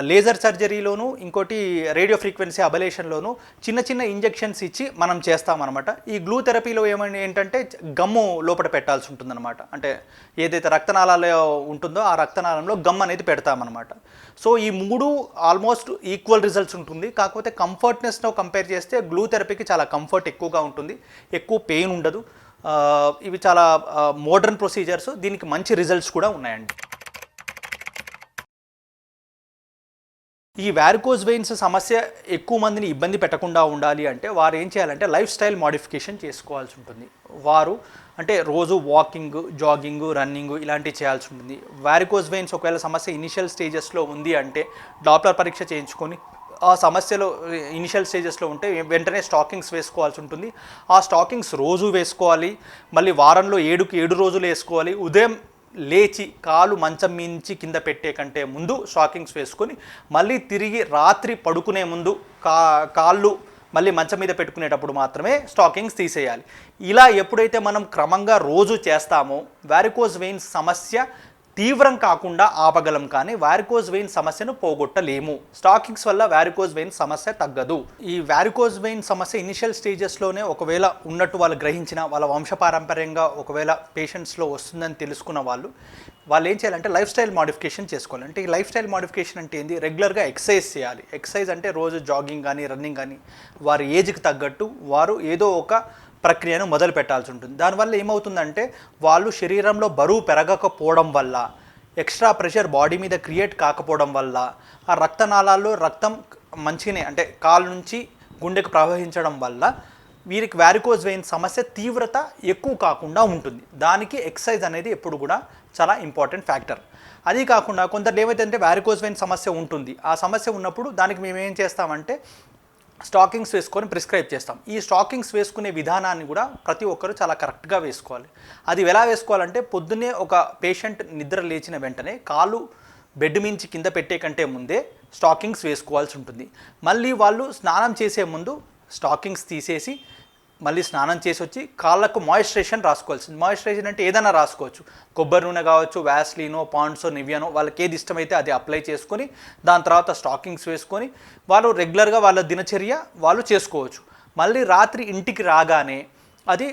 లేజర్ సర్జరీలోను ఇంకోటి రేడియో ఫ్రీక్వెన్సీ అబలేషన్లోను చిన్న చిన్న ఇంజెక్షన్స్ ఇచ్చి మనం చేస్తామన్నమాట. ఈ గ్లూ థెరపీలో ఏంటంటే గమ్ము లోపల పెట్టాల్సి ఉంటుందన్నమాట. అంటే ఏదైతే రక్తనాళాలు ఉంటుందో ఆ రక్తనాళంలో గమ్ అనేది పెడతామన్నమాట. సో ఈ 3 ఆల్మోస్ట్ ఈక్వల్ రిజల్ట్స్ ఉంటుంది. కాకపోతే కంఫర్ట్నెస్తో కంపేర్ చేస్తే గ్లూ థెరపీకి చాలా కంఫర్ట్ ఎక్కువగా ఉంటుంది, ఎక్కువ పెయిన్ ఉండదు. ఇవి చాలా మోడర్న్ ప్రొసీజర్స్, దీనికి మంచి రిజల్ట్స్ కూడా ఉన్నాయండి. ఈ వారికోజ్ వెయిన్స్ సమస్య ఎక్కువ మందిని ఇబ్బంది పెట్టకుండా ఉండాలి అంటే వారు ఏం చేయాలంటే లైఫ్ స్టైల్ మోడిఫికేషన్ చేసుకోవాల్సి ఉంటుంది. వారు అంటే రోజు వాకింగ్, జాగింగ్, రన్నింగ్ ఇలాంటివి చేయాల్సి ఉంటుంది. వారికోజ్ వెయిన్స్ ఒకవేళ సమస్య ఇనిషియల్ స్టేజెస్లో ఉంది అంటే డాప్లర్ పరీక్ష చేయించుకొని ఆ సమస్యలో ఇనిషియల్ స్టేజెస్లో ఉంటే వెంటనే స్టాకింగ్స్ వేసుకోవాల్సి ఉంటుంది. ఆ స్టాకింగ్స్ రోజు వేసుకోవాలి, మళ్ళీ వారంలో 7 రోజులు వేసుకోవాలి. ఉదయం లేచి కాలు మంచం మించి కింద పెట్టే కంటే ముందు స్టాకింగ్స్ వేసుకొని మళ్ళీ తిరిగి రాత్రి పడుకునే ముందు కాళ్ళు మళ్ళీ మంచం మీద పెట్టుకునేటప్పుడు మాత్రమే స్టాకింగ్స్ తీసేయాలి. ఇలా ఎప్పుడైతే మనం క్రమంగా రోజు చేస్తామో వారికోజ్ వెయిన్స్ సమస్య తీవ్రం కాకుండా ఆపగలం, కానీ వారికోజ్ వెయిన్ సమస్యను పోగొట్టలేము. స్టాకింగ్స్ వల్ల వారికోజ్ వెయిన్ సమస్య తగ్గదు. ఈ వారికోజ్ వెయిన్ సమస్య ఇనిషియల్ స్టేజెస్లోనే ఒకవేళ ఉన్నట్టు వాళ్ళు గ్రహించిన, వాళ్ళ వంశపారంపర్యంగా ఒకవేళ పేషెంట్స్లో వస్తుందని తెలుసుకున్న వాళ్ళు ఏం చేయాలంటే లైఫ్ స్టైల్ మోడిఫికేషన్ చేసుకోవాలి. అంటే ఈ లైఫ్ స్టైల్ మోడిఫికేషన్ అంటే ఏంది? రెగ్యులర్గా ఎక్సర్సైజ్ చేయాలి. ఎక్సర్సైజ్ అంటే రోజు జాగింగ్ కానీ రన్నింగ్ కానీ వారి ఏజ్కి తగ్గట్టు వారు ఏదో ఒక ప్రక్రియను మొదలు పెట్టాల్సి ఉంటుంది. దానివల్ల ఏమవుతుందంటే వాళ్ళు శరీరంలో బరువు పెరగకపోవడం వల్ల, ఎక్స్ట్రా ప్రెషర్ బాడీ మీద క్రియేట్ కాకపోవడం వల్ల, ఆ రక్తనాళాల్లో రక్తం మంచిగానే అంటే కాలు నుంచి గుండెకు ప్రవహించడం వల్ల వీరికి వారికోజ్ వెయిన్ సమస్య తీవ్రత ఎక్కువ కాకుండా ఉంటుంది. దానికి ఎక్సర్సైజ్ అనేది ఎప్పుడు కూడా చాలా ఇంపార్టెంట్ ఫ్యాక్టర్. అది కాకుండా కొందరు ఏమైతే వారికోజ్ వెయిన్ సమస్య ఉంటుంది, ఆ సమస్య ఉన్నప్పుడు దానికి మేము ఏం చేస్తామంటే స్టాకింగ్స్ వేసుకొని ప్రిస్క్రైబ్ చేస్తాం. ఈ స్టాకింగ్స్ వేసుకునే విధానాన్ని కూడా ప్రతి ఒక్కరు చాలా కరెక్ట్గా వేసుకోవాలి. అది ఎలా వేసుకోవాలంటే పొద్దున్నే ఒక పేషెంట్ నిద్ర లేచిన వెంటనే కాలు బెడ్ మించి కింద పెట్టే కంటే ముందే స్టాకింగ్స్ వేసుకోవాల్సి ఉంటుంది. మళ్ళీ వాళ్ళు స్నానం చేసే ముందు స్టాకింగ్స్ తీసేసి మళ్ళీ స్నానం చేసి వచ్చి కాళ్ళకు మాయిశ్చరైజేషన్ రాసుకోవాల్సింది. మాయిశ్చరైజేషన్ అంటే ఏదైనా రాసుకోవచ్చు, కొబ్బరి నూనె కావచ్చు, వ్యాస్లీనో, పాండ్సో, నివియానో, వాళ్ళకి ఏది ఇష్టమైతే అది అప్లై చేసుకొని దాని తర్వాత స్టాకింగ్స్ వేసుకొని వాళ్ళు రెగ్యులర్గా వాళ్ళ దినచర్య వాళ్ళు చేసుకోవచ్చు. మళ్ళీ రాత్రి ఇంటికి రాగానే అది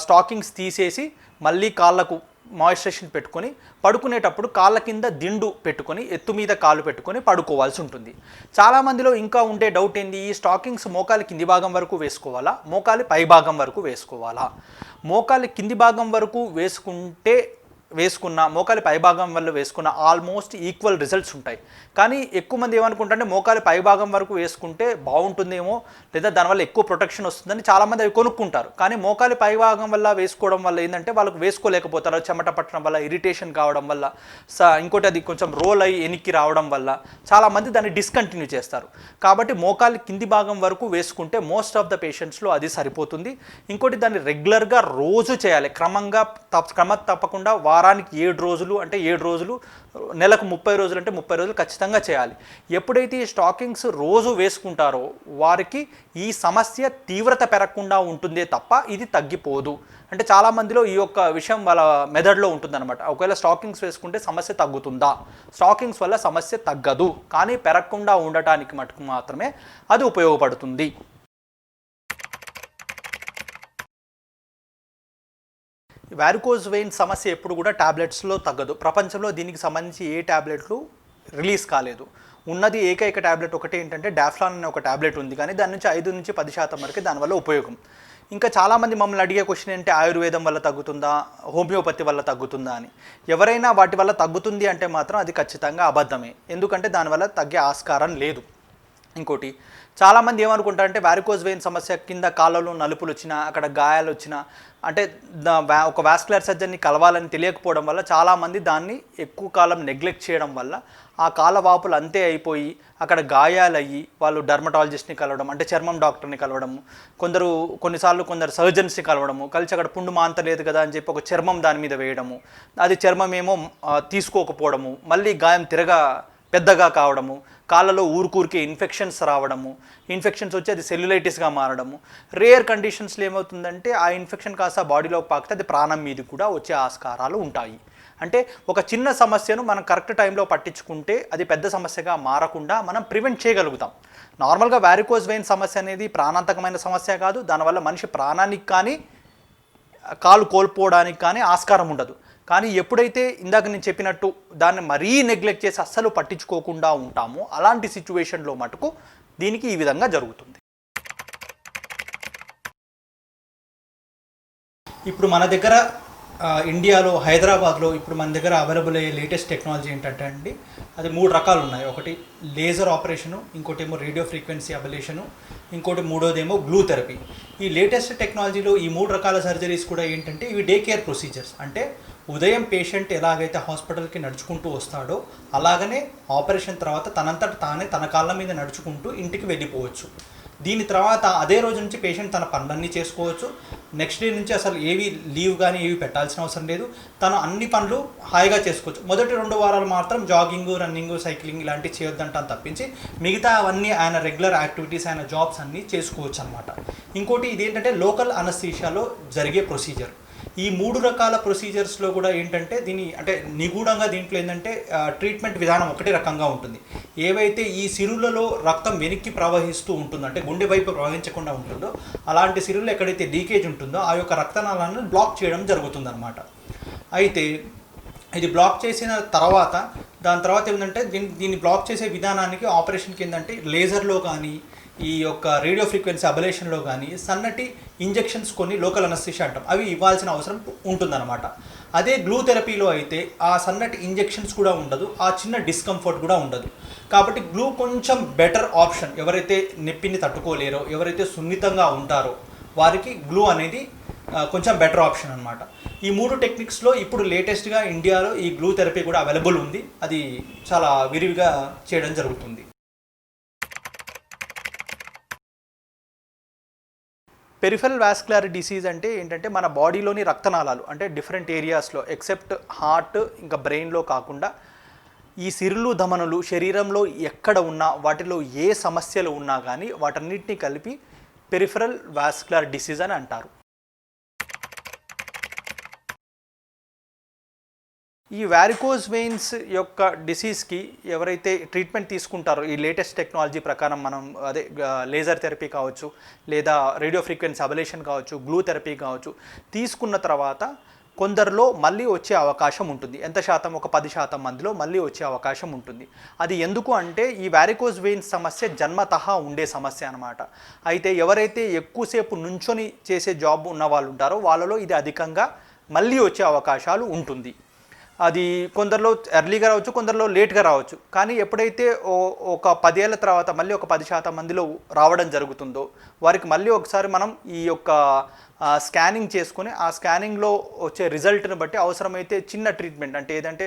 స్టాకింగ్స్ తీసేసి మళ్ళీ కాళ్ళకు మాయిశ్చరైజేషన్ పెట్టుకొని పడుకునేటప్పుడు కాళ్ళ కింద దిండు పెట్టుకొని ఎత్తు మీద కాలు పెట్టుకొని పడుకోవాల్సి ఉంటుంది. చాలామందిలో ఇంకా ఉండే డౌట్ ఏంది, ఈ స్టాకింగ్స్ మోకాలి కింది భాగం వరకు వేసుకోవాలా, మోకాలి పై భాగం వరకు వేసుకోవాలా? మోకాలి కింది భాగం వరకు వేసుకున్న మోకాలి పైభాగం వల్ల వేసుకున్న ఆల్మోస్ట్ ఈక్వల్ రిజల్ట్స్ ఉంటాయి. కానీ ఎక్కువ మంది ఏమనుకుంటారంటే మోకాలి పైభాగం వరకు వేసుకుంటే బాగుంటుందేమో, లేదా దానివల్ల ఎక్కువ ప్రొటెక్షన్ వస్తుందని చాలామంది అవి కొనుక్కుంటారు. కానీ మోకాలి పైభాగం వల్ల వేసుకోవడం వల్ల ఏంటంటే వాళ్ళకు వేసుకోలేకపోతారు, చెమట పట్టడం వల్ల, ఇరిటేషన్ కావడం వల్ల, ఇంకోటి అది కొంచెం రోల్ అయ్యి ఎనిక్కి రావడం వల్ల చాలామంది దాన్ని డిస్కంటిన్యూ చేస్తారు. కాబట్టి మోకాలి కింది భాగం వరకు వేసుకుంటే మోస్ట్ ఆఫ్ ద పేషెంట్స్లో అది సరిపోతుంది. ఇంకోటి దాన్ని రెగ్యులర్గా రోజు చేయాలి, క్రమ తప్పకుండా వారానికి 7 రోజులు అంటే 7 రోజులు, నెలకు 30 రోజులు అంటే 30 రోజులు ఖచ్చితంగా చేయాలి. ఎప్పుడైతే ఈ స్టాకింగ్స్ రోజు వేసుకుంటారో వారికి ఈ సమస్య తీవ్రత పెరగకుండా ఉంటుందే తప్ప ఇది తగ్గిపోదు. అంటే చాలామందిలో ఈ యొక్క విషయం వాళ్ళ మెథడ్లో ఉంటుందన్నమాట. ఒకవేళ స్టాకింగ్స్ వేసుకుంటే సమస్య తగ్గుతుందా? స్టాకింగ్స్ వల్ల సమస్య తగ్గదు, కానీ పెరగకుండా ఉండటానికి మటుకు మాత్రమే అది ఉపయోగపడుతుంది. వారికోజ్ వెయిన్ సమస్య ఎప్పుడు కూడా ట్యాబ్లెట్స్లో తగ్గదు. ప్రపంచంలో దీనికి సంబంధించి ఏ ట్యాబ్లెట్లు రిలీజ్ కాలేదు. ఉన్నది ఏకైక ట్యాబ్లెట్ ఒకటి ఏంటంటే డాఫ్లాన్ అనే ఒక ట్యాబ్లెట్ ఉంది, కానీ దాని నుంచి 5 నుంచి 10% వరకు దానివల్ల ఉపయోగం. ఇంకా చాలామంది మమ్మల్ని అడిగే క్వశ్చన్ ఏంటంటే ఆయుర్వేదం వల్ల తగ్గుతుందా, హోమియోపతి వల్ల తగ్గుతుందా అని. ఎవరైనా వాటి వల్ల తగ్గుతుంది అంటే మాత్రం అది ఖచ్చితంగా అబద్ధమే, ఎందుకంటే దానివల్ల తగ్గే ఆస్కారం లేదు. ఇంకోటి చాలామంది ఏమనుకుంటారంటే వారికోజ్ వెయిన్ సమస్య కింద కాళ్ళలో నలుపులు వచ్చినా, అక్కడ గాయాలు వచ్చినా, అంటే ఒక వాస్కులర్ సర్జన్ని కలవాలని తెలియకపోవడం వల్ల చాలామంది దాన్ని ఎక్కువ కాలం నెగ్లెక్ట్ చేయడం వల్ల ఆ కాళ్ళ వాపులు అంతే అయిపోయి అక్కడ గాయాలయ్యి వాళ్ళు డర్మటాలజిస్ట్ని కలవడం, అంటే చర్మం డాక్టర్ని కలవడము, కొన్నిసార్లు కొందరు సర్జన్స్ని కలవడము, కలిసి అక్కడ పుండు మాంతలేదు కదా అని చెప్పి ఒక చర్మం దాని మీద వేయడము, అది చర్మం ఏమో తీసుకోకపోవడము, మళ్ళీ గాయం పెద్దగా కావడము, కాళ్ళలో ఊరికే ఇన్ఫెక్షన్స్ రావడము, ఇన్ఫెక్షన్స్ వచ్చి అది సెల్యులైటిస్గా మారడము. రేర్ కండిషన్స్లో ఏమవుతుందంటే ఆ ఇన్ఫెక్షన్ కాస్త బాడీలోకి పాకితే అది ప్రాణం మీద కూడా వచ్చే ఆస్కారాలు ఉంటాయి. అంటే ఒక చిన్న సమస్యను మనం కరెక్ట్ టైంలో పట్టించుకుంటే అది పెద్ద సమస్యగా మారకుండా మనం ప్రివెంట్ చేయగలుగుతాం. నార్మల్గా వారికోజ్ వెయిన్ సమస్య అనేది ప్రాణాంతకమైన సమస్య కాదు, దానివల్ల మనిషి ప్రాణానికి కానీ కాలు కోల్పోవడానికి కానీ ఆస్కారం ఉండదు. కానీ ఎప్పుడైతే ఇందాక నేను చెప్పినట్టు దాన్ని మరీ నెగ్లెక్ట్ చేసి అస్సలు పట్టించుకోకుండా ఉంటామో అలాంటి సిచ్యువేషన్లో మటుకు దీనికి ఈ విధంగా జరుగుతుంది. ఇప్పుడు మన దగ్గర ఇండియాలో హైదరాబాద్లో ఇప్పుడు మన దగ్గర అవైలబుల్ అయ్యే లేటెస్ట్ టెక్నాలజీ ఏంటంటే అండి, అది 3 రకాలు ఉన్నాయి. ఒకటి లేజర్ ఆపరేషను, ఇంకోటి ఏమో రేడియో ఫ్రీక్వెన్సీ అబలేషను, ఇంకోటి మూడోదేమో బ్లూ థెరపీ. ఈ లేటెస్ట్ టెక్నాలజీలో ఈ 3 రకాల సర్జరీస్ కూడా ఏంటంటే ఇవి డే కేర్ ప్రొసీజర్స్. అంటే ఉదయం పేషెంట్ ఎలాగైతే హాస్పిటల్కి నడుచుకుంటూ వస్తాడో అలాగనే ఆపరేషన్ తర్వాత తనంతట తానే తన కాళ్ళ మీద నడుచుకుంటూ ఇంటికి వెళ్ళిపోవచ్చు. దీని తర్వాత అదే రోజు నుంచి పేషెంట్ తన పనులన్నీ చేసుకోవచ్చు. నెక్స్ట్ డే నుంచి అసలు ఏవి లీవ్ కానీ ఏవి పెట్టాల్సిన అవసరం లేదు, తను అన్ని పనులు హాయిగా చేసుకోవచ్చు. మొదటి 2 వారాలు మాత్రం జాగింగ్, రన్నింగ్, సైక్లింగ్ ఇలాంటివి చేయొద్దంటాను తప్పించి మిగతా అవన్నీ ఆయన రెగ్యులర్ యాక్టివిటీస్, ఆయన జాబ్స్ అన్నీ చేసుకోవచ్చు అనమాట. ఇంకోటి ఇదేంటంటే లోకల్ అనస్థీషియాలో జరిగే ప్రొసీజర్. ఈ 3 రకాల ప్రొసీజర్స్లో కూడా ఏంటంటే అంటే నిగూఢంగా దీంట్లో ఏంటంటే ట్రీట్మెంట్ విధానం ఒకటే రకంగా ఉంటుంది. ఏవైతే ఈ సిరులలో రక్తం వెనక్కి ప్రవహిస్తూ ఉంటుందో, అంటే గుండె వైపు ప్రవహించకుండా ఉంటుందో, అలాంటి సిరులు ఎక్కడైతే లీకేజ్ ఉంటుందో ఆ యొక్క రక్తనాళాలను బ్లాక్ చేయడం జరుగుతుందన్నమాట. అయితే ఇది బ్లాక్ చేసిన తర్వాత దాని తర్వాత ఏంటంటే దీన్ని బ్లాక్ చేసే విధానానికి ఆపరేషన్కి ఏంటంటే లేజర్లో కానీ ఈ యొక్క రేడియో ఫ్రీక్వెన్సీ అబలేషన్లో కానీ సన్నటి ఇంజెక్షన్స్ కొన్ని లోకల్ అనస్థీషియా అంటాం, అవి ఇవ్వాల్సిన అవసరం ఉంటుందన్నమాట. అదే గ్లూ థెరపీలో అయితే ఆ సన్నటి ఇంజెక్షన్స్ కూడా ఉండదు, ఆ చిన్న డిస్కంఫర్ట్ కూడా ఉండదు. కాబట్టి గ్లూ కొంచెం బెటర్ ఆప్షన్. ఎవరైతే నొప్పిని తట్టుకోలేరో, ఎవరైతే సున్నితంగా ఉంటారో వారికి గ్లూ అనేది కొంచెం బెటర్ ఆప్షన్ అనమాట. ఈ 3 టెక్నిక్స్లో ఇప్పుడు లేటెస్ట్గా ఇండియాలో ఈ గ్లూ థెరపీ కూడా అవైలబుల్ ఉంది. అది చాలా విరివిగా చేయడం జరుగుతుంది. పెరిఫెరల్ వాస్కులర్ డిసీజ్ అంటే ఏంటంటే మన బాడీలోని రక్తనాళాలు అంటే డిఫరెంట్ ఏరియాస్లో ఎక్సెప్ట్ హార్ట్ ఇంకా బ్రెయిన్లో కాకుండా ఈ సిరులు ధమనులు శరీరంలో ఎక్కడ ఉన్నా వాటిలో ఏ సమస్యలు ఉన్నా కానీ వాటన్నిటిని కలిపి పెరిఫెరల్ వాస్కులర్ డిసీజ్ అని అంటారు. ఈ వారికోజ్ వెయిన్స్ యొక్క డిసీజ్కి ఎవరైతే ట్రీట్మెంట్ తీసుకుంటారో ఈ లేటెస్ట్ టెక్నాలజీ ప్రకారం మనం అదే లేజర్ థెరపీ కావచ్చు, లేదా రేడియో ఫ్రీక్వెన్సీ అబలేషన్ కావచ్చు, గ్లూ థెరపీ కావచ్చు, తీసుకున్న తర్వాత కొందరిలో మళ్ళీ వచ్చే అవకాశం ఉంటుంది. ఎంత శాతం? ఒక 10% మందిలో మళ్ళీ వచ్చే అవకాశం ఉంటుంది. అది ఎందుకు అంటే ఈ వారికోజ్ వెయిన్స్ సమస్య జన్మతహా ఉండే సమస్య అనమాట. అయితే ఎవరైతే ఎక్కువసేపు నుంచొని చేసే జాబ్ ఉన్న వాళ్ళు ఉంటారో వాళ్ళలో ఇది అధికంగా మళ్ళీ వచ్చే అవకాశాలు ఉంటుంది. అది కొందరిలో ఎర్లీగా రావచ్చు, కొందరిలో లేట్గా రావచ్చు. కానీ ఎప్పుడైతే ఒక 10 ఏళ్ళ తర్వాత మళ్ళీ ఒక 10% మందిలో రావడం జరుగుతుందో వారికి మళ్ళీ ఒకసారి మనం ఈ యొక్క స్కానింగ్ చేసుకుని ఆ స్కానింగ్లో వచ్చే రిజల్ట్ని బట్టి అవసరమైతే చిన్న ట్రీట్మెంట్ అంటే ఏదంటే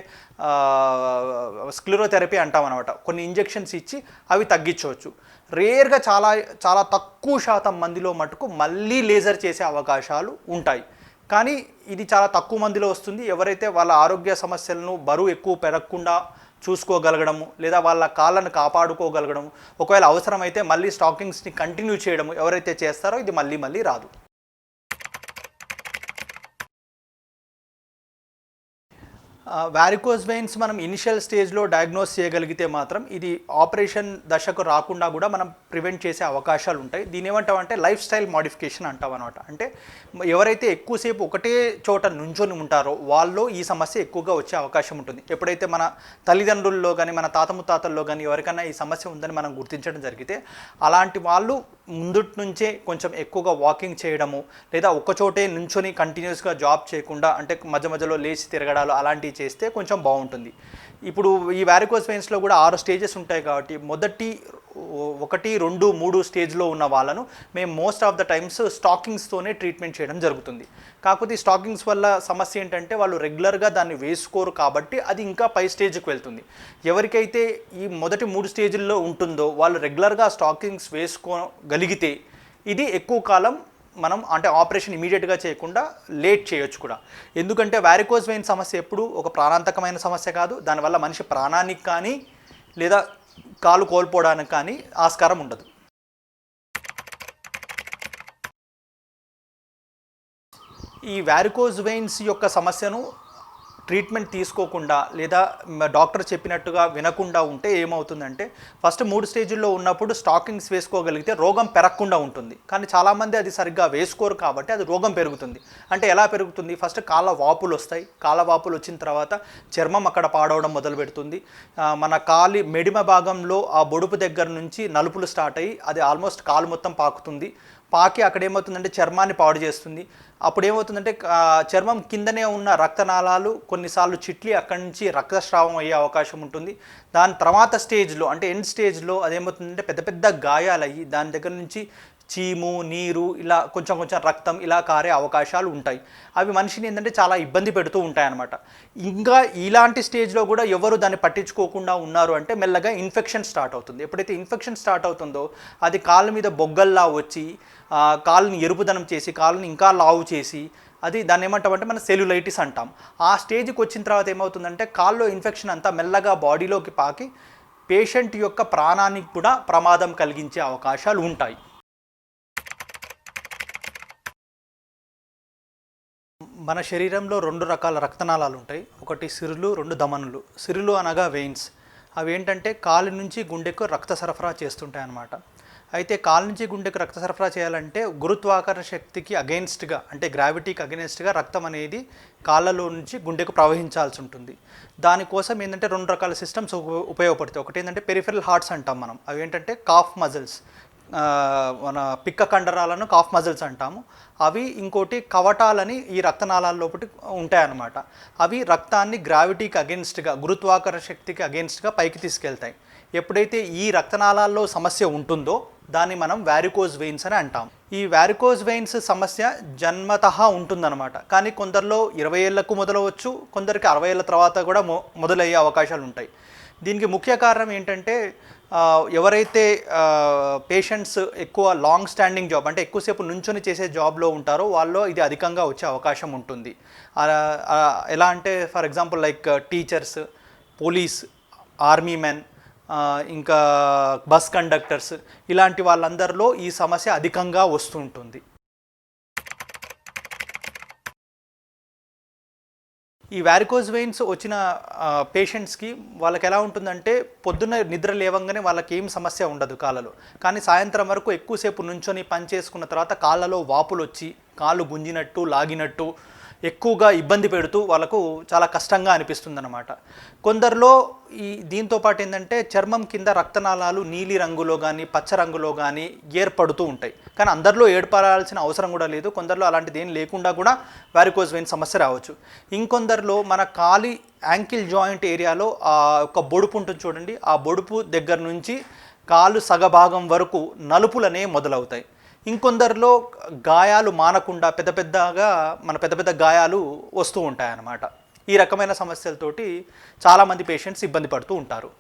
స్క్లిరోథెరపీ అంటాం అనమాట. కొన్ని ఇంజెక్షన్స్ ఇచ్చి అవి తగ్గించవచ్చు. రేర్గా చాలా చాలా తక్కువ శాతం మందిలో మటుకు మళ్ళీ లేజర్ చేసే అవకాశాలు ఉంటాయి. కానీ ఇది చాలా తక్కువ మందిలో వస్తుంది. ఎవరైతే వాళ్ళ ఆరోగ్య సమస్యలను బరువు ఎక్కువ పెరగకుండా చూసుకోగలగడము, లేదా వాళ్ళ కాళ్ళను కాపాడుకోగలగడము, ఒకవేళ అవసరమైతే మళ్ళీ స్టాకింగ్స్ని కంటిన్యూ చేయడము ఎవరైతే చేస్తారో ఇది మళ్ళీ మళ్ళీ రాదు. వారికోజ్ వెయిన్స్ మనం ఇనిషియల్ స్టేజ్లో డయాగ్నోస్ చేయగలిగితే మాత్రం ఇది ఆపరేషన్ దశకు రాకుండా కూడా మనం ప్రివెంట్ చేసే అవకాశాలు ఉంటాయి. దీని ఏమంటామంటే లైఫ్ స్టైల్ మాడిఫికేషన్ అంటాం అనమాట. అంటే ఎవరైతే ఎక్కువసేపు ఒకటే చోట నుంచొని ఉంటారో వాళ్ళలో ఈ సమస్య ఎక్కువగా వచ్చే అవకాశం ఉంటుంది. ఎప్పుడైతే మన తల్లిదండ్రుల్లో కానీ మన తాత ముత్తాతల్లో కానీ ఎవరికైనా ఈ సమస్య ఉందని మనం గుర్తించడం జరిగితే అలాంటి వాళ్ళు ముందుటి నుంచే కొంచెం ఎక్కువగా వాకింగ్ చేయడము, లేదా ఒక్కచోటే నుంచొని కంటిన్యూస్గా జాబ్ చేయకుండా అంటే మధ్య మధ్యలో లేచి తిరగడాలు అలాంటివి చేస్తే కొంచెం బాగుంటుంది. ఇప్పుడు ఈ వారికోజ్ వెయిన్స్లో కూడా 6 స్టేజెస్ ఉంటాయి కాబట్టి మొదటి 1, 2, 3 స్టేజ్లో ఉన్న వాళ్ళను మేము మోస్ట్ ఆఫ్ ద టైమ్స్ స్టాకింగ్స్తోనే ట్రీట్మెంట్ చేయడం జరుగుతుంది. కాకపోతే ఈ స్టాకింగ్స్ వల్ల సమస్య ఏంటంటే వాళ్ళు రెగ్యులర్గా దాన్ని వేసుకోరు కాబట్టి అది ఇంకా పై స్టేజ్కి వెళ్తుంది. ఎవరికైతే ఈ మొదటి 3 స్టేజ్ల్లో ఉంటుందో వాళ్ళు రెగ్యులర్గా స్టాకింగ్స్ వేసుకోగలిగితే ఇది ఎక్కువ కాలం మనం అంటే ఆపరేషన్ ఇమీడియట్గా చేయకుండా లేట్ చేయొచ్చు కూడా. ఎందుకంటే వారికోజ్ వెయిన్ సమస్య ఎప్పుడు ఒక ప్రాణాంతకమైన సమస్య కాదు. దానివల్ల మనిషి ప్రాణానికి కానీ లేదా కాలు కోల్పోవడానికి కానీ ఆస్కారం ఉండదు. ఈ వారికోజ్ వెయిన్స్ యొక్క సమస్యను ట్రీట్మెంట్ తీసుకోకుండా లేదా డాక్టర్ చెప్పినట్టుగా వినకుండా ఉంటే ఏమవుతుందంటే ఫస్ట్ 3 స్టేజ్ల్లో ఉన్నప్పుడు స్టాకింగ్స్ వేసుకోగలిగితే రోగం పెరగకుండా ఉంటుంది. కానీ చాలామంది అది సరిగ్గా వేసుకోరు కాబట్టి అది రోగం పెరుగుతుంది. అంటే ఎలా పెరుగుతుంది? ఫస్ట్ కాళ్ళ వాపులు వస్తాయి. కాళ్ళ వాపులు వచ్చిన తర్వాత చర్మం అక్కడ పాడవడం మొదలు పెడుతుంది. మన కాలి మెడిమ భాగంలో ఆ బొడుపు దగ్గర నుంచి నలుపులు స్టార్ట్ అయ్యి అది ఆల్మోస్ట్ కాలు మొత్తం పాకుతుంది. పాకి అక్కడ ఏమవుతుందంటే చర్మాన్ని పాడు చేస్తుంది. అప్పుడు ఏమవుతుందంటే చర్మం కిందనే ఉన్న రక్తనాళాలు కొన్నిసార్లు చిట్లి అక్కడి నుంచి రక్తస్రావం అయ్యే అవకాశం ఉంటుంది. దాని తర్వాత స్టేజ్లో అంటే ఎండ్ స్టేజ్లో అదేమవుతుందంటే పెద్ద పెద్ద గాయాలయ్యి దాని దగ్గర నుంచి చీము, నీరు ఇలా కొంచెం కొంచెం రక్తం ఇలా కారే అవకాశాలు ఉంటాయి. అవి మనిషిని ఏంటంటే చాలా ఇబ్బంది పెడుతూ ఉంటాయన్నమాట. ఇంకా ఇలాంటి స్టేజ్లో కూడా ఎవరు దాన్ని పట్టించుకోకుండా ఉన్నారు అంటే మెల్లగా ఇన్ఫెక్షన్ స్టార్ట్ అవుతుంది. ఎప్పుడైతే ఇన్ఫెక్షన్ స్టార్ట్ అవుతుందో అది కాళ్ళ మీద బొగ్గల్లా వచ్చి కాళ్ళని ఎరుపుదనం చేసి కాళ్ళని ఇంకా లావు చేసి అది దాన్ని ఏమంటామంటే మన సెల్యులైటిస్ అంటాం. ఆ స్టేజ్కి వచ్చిన తర్వాత ఏమవుతుందంటే కాల్లో ఇన్ఫెక్షన్ అంతా మెల్లగా బాడీలోకి పాకి పేషెంట్ యొక్క ప్రాణానికి కూడా ప్రమాదం కలిగించే అవకాశాలు ఉంటాయి. మన శరీరంలో 2 రకాల రక్తనాళాలు ఉంటాయి. ఒకటి సిరులు, 2 ధమనులు. సిరులు అనగా వెయిన్స్. అవి ఏంటంటే కాలు నుంచి గుండెకు రక్త సరఫరా చేస్తుంటాయి అన్నమాట. అయితే కాలు నుంచి గుండెకు రక్త సరఫరా చేయాలంటే గురుత్వాకర్షణ శక్తికి అగెయిన్స్ట్గా, అంటే గ్రావిటీకి అగెయిన్స్ట్గా రక్తం అనేది కాళ్ళలో నుంచి గుండెకు ప్రవహించాల్సి ఉంటుంది. దానికోసం ఏంటంటే 2 రకాల సిస్టమ్స్ ఉపయోగపడతాయి. ఒకటి ఏంటంటే పెరిఫెరల్ హార్ట్స్ అంటాం మనం. అవి ఏంటంటే కాఫ్ మజిల్స్, మన పిక్క కండరాలను కాఫ్ మజిల్స్ అంటాము. అవి ఇంకోటి కవటాలని ఈ రక్తనాళాల లోపటి ఉంటాయన్నమాట. అవి రక్తాన్ని గ్రావిటీకి అగెన్స్ట్గా, గురుత్వాకర్షణ శక్తికి అగెన్స్ట్గా పైకి తీసుకెళ్తాయి. ఎప్పుడైతే ఈ రక్తనాళాల్లో సమస్య ఉంటుందో దాన్ని మనం వ్యారికోజ్ వెయిన్స్ అని అంటాం. ఈ వ్యారికోజ్ వెయిన్స్ సమస్య జన్మతః ఉంటుందన్నమాట. కానీ కొందరిలో 20 ఏళ్లకు మొదలవచ్చు, కొందరికి 60 ఏళ్ళ తర్వాత కూడా మొదలయ్యే అవకాశాలు ఉంటాయి. దీనికి ముఖ్య కారణం ఏంటంటే ఎవరైతే పేషెంట్స్ ఎక్కువ లాంగ్ స్టాండింగ్ జాబ్, అంటే ఎక్కువసేపు నుంచొని చేసే జాబ్లో ఉంటారో వాళ్ళలో ఇది అధికంగా వచ్చే అవకాశం ఉంటుంది. ఎలా అంటే for example like teachers, police, army men, ఇంకా బస్ కండక్టర్స్, ఇలాంటి వాళ్ళందరిలో ఈ సమస్య అధికంగా వస్తుంటుంది. ఈ వ్యారికోజ్ వెయిన్స్ వచ్చిన పేషెంట్స్కి వాళ్ళకి ఎలా ఉంటుందంటే పొద్దున్న నిద్ర లేవంగానే వాళ్ళకి ఏం సమస్య ఉండదు కాళ్ళలో. కానీ సాయంత్రం వరకు ఎక్కువసేపు నుంచొని పని చేసుకున్న తర్వాత కాళ్ళలో వాపులు వచ్చి కాళ్ళు గుంజినట్టు, లాగినట్టు, ఎక్కువగా ఇబ్బంది పెడుతూ వాళ్ళకు చాలా కష్టంగా అనిపిస్తుంది అన్నమాట. కొందరిలో దీంతో పాటు ఏంటంటే చర్మం కింద రక్తనాళాలు నీలి రంగులో కానీ పచ్చ రంగులో కానీ ఏర్పడుతూ ఉంటాయి. కానీ అందరిలో ఏర్పడాల్సిన అవసరం కూడా లేదు. కొందరిలో అలాంటిది ఏం లేకుండా కూడా వారికోజ్ వెయిన్ సమస్య రావచ్చు. ఇంకొందరిలో మన కాలి యాంకిల్ జాయింట్ ఏరియాలో ఒక బొడుపు ఉంటుంది చూడండి, ఆ బొడుపు దగ్గర నుంచి కాలు సగభాగం వరకు నలుపులనే మొదలవుతాయి. ఇంకొందరిలో గాయాలు మానకుండా పెద్ద పెద్ద గాయాలు వస్తూ ఉంటాయన్నమాట. ఈ రకమైన సమస్యలతోటి చాలామంది పేషెంట్స్ ఇబ్బంది పడుతూ ఉంటారు.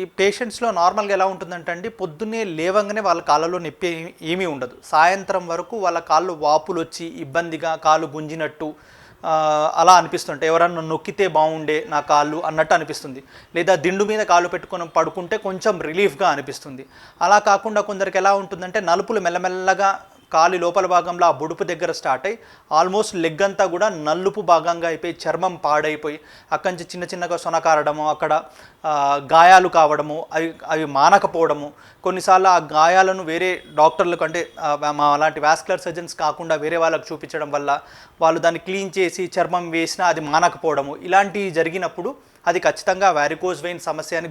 ఈ పేషెంట్స్లో నార్మల్గా ఎలా ఉంటుందంటే అండి, పొద్దున్నే లేవంగానే వాళ్ళ కాళ్ళలో నొప్పి ఏమీ ఉండదు. సాయంత్రం వరకు వాళ్ళ కాళ్ళు వాపులు వచ్చి ఇబ్బందిగా, కాళ్ళు గుంజినట్టు అలా అనిపిస్తుంటాయి. ఎవరన్నా నొక్కితే బాగుండే నా కాళ్ళు అన్నట్టు అనిపిస్తుంది. లేదా దిండు మీద కాళ్ళు పెట్టుకొని పడుకుంటే కొంచెం రిలీఫ్గా అనిపిస్తుంది. అలా కాకుండా కొందరికి ఎలా ఉంటుందంటే నలుపులు మెల్లమెల్లగా కాలి లోపల భాగంలో ఆ బొడుపు దగ్గర స్టార్ట్ అయ్యి ఆల్మోస్ట్ లెగ్ అంతా కూడా నలుపు భాగంగా అయిపోయి చర్మం పాడైపోయి అక్కడి నుంచి చిన్నగా సొనకారడము, అక్కడ గాయాలు కావడము, అవి మానకపోవడము, కొన్నిసార్లు ఆ గాయాలను వేరే డాక్టర్లకు, అంటే మా అలాంటి వాస్కులర్ సర్జన్స్ కాకుండా వేరే వాళ్ళకు చూపించడం వల్ల వాళ్ళు దాన్ని క్లీన్ చేసి చర్మం వేసినా అది మానకపోవడము, ఇలాంటివి జరిగినప్పుడు అది ఖచ్చితంగా వారికోజ్ వెయిన్ సమస్య అని